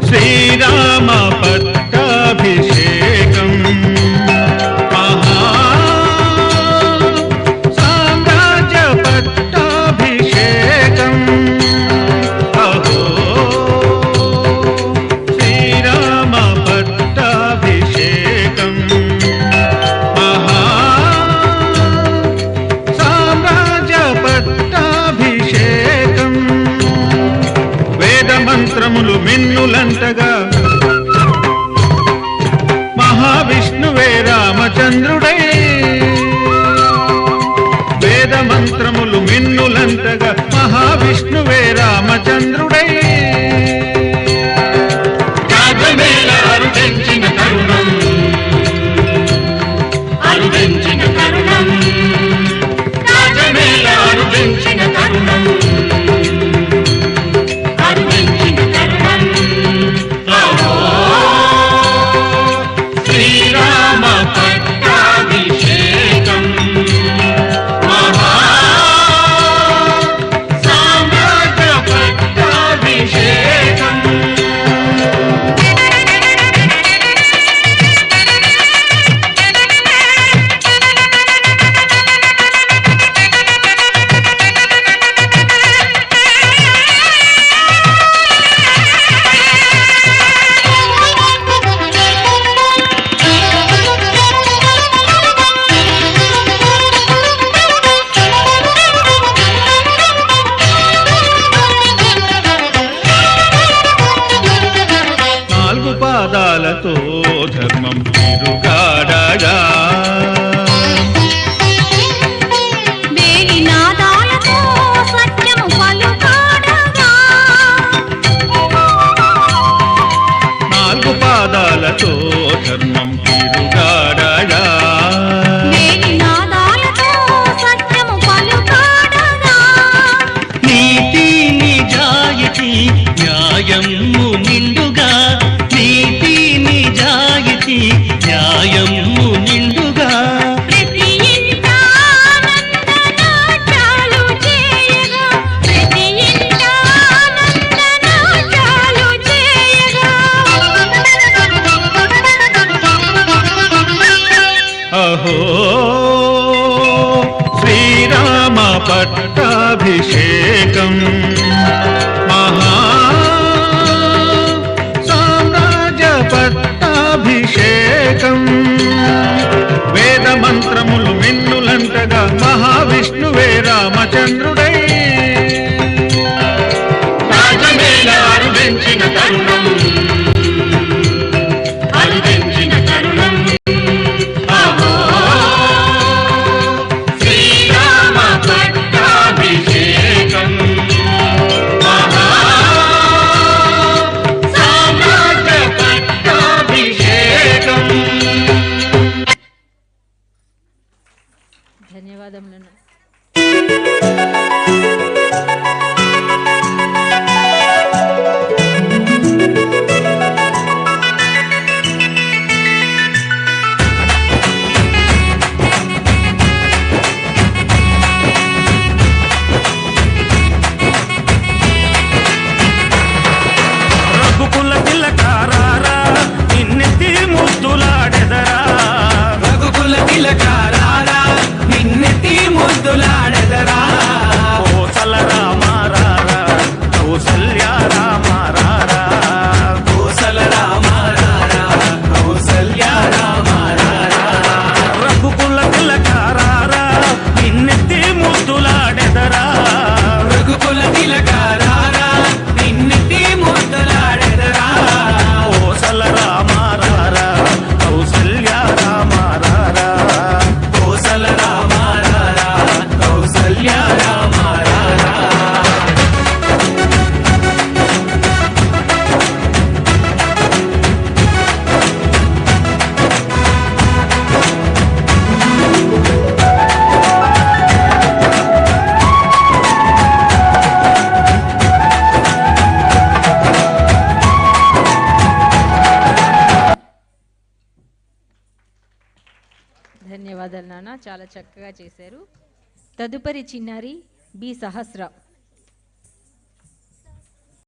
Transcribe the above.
శ్రీరామ పట్టాభిషేకం మహా సామ్రాజ్య పట్టాభిషేకం అహో శ్రీరామ పట్టాభిషేకం మహా సామ్రాజ్య పట్టాభిషేకం మంత్రములు మిన్నులంటగా మహావిష్ణువే రామచంద్రుడై వేద మంత్రములు మిన్నులంటగా మహావిష్ణువే రామచంద్రుడై అరుదెంచిన తరుణం అరుదెంచిన తరుణం అరుదెంచిన తరుణం పాదాలతో ధర్మం తిరుగాడగా వేలి నాదాలతో సత్యము పలుకాడగా నాలుగు పాదాలతో ధర్మం తిరుగాడగా వేలి నాదాలతో సత్యము పలుకాడగా నీతి నిజాయితీ న్యాయము నిండుగా నీతి నిజాయితీ న్యాయము నిండుగా ప్రతి ఇంట ఆనందనాట్యాలు చేయగా ప్రతి ఇంట ఆనందనాట్యాలు చేయగా అహో శ్రీరామ పట్టాభిషేకం మహా పట్టాభిషేకం వేద మంత్రములు మిన్నులంటగా మహావిష్ణువే రామచంద్రుడై రాజమేళ అరుదెంచిన తరుణం అరుదెంచిన తరుణం అహో శ్రీరామ పట్టాభిషేకం ధన్యవాదములను రఘుకుల తిలకారారా నిన్నెత్తి ముద్దులాడెదరా రఘుకుల తిలకారారా చాలా చక్కగా చేశారు. తదుపరి చిన్నారి బి సహస్ర.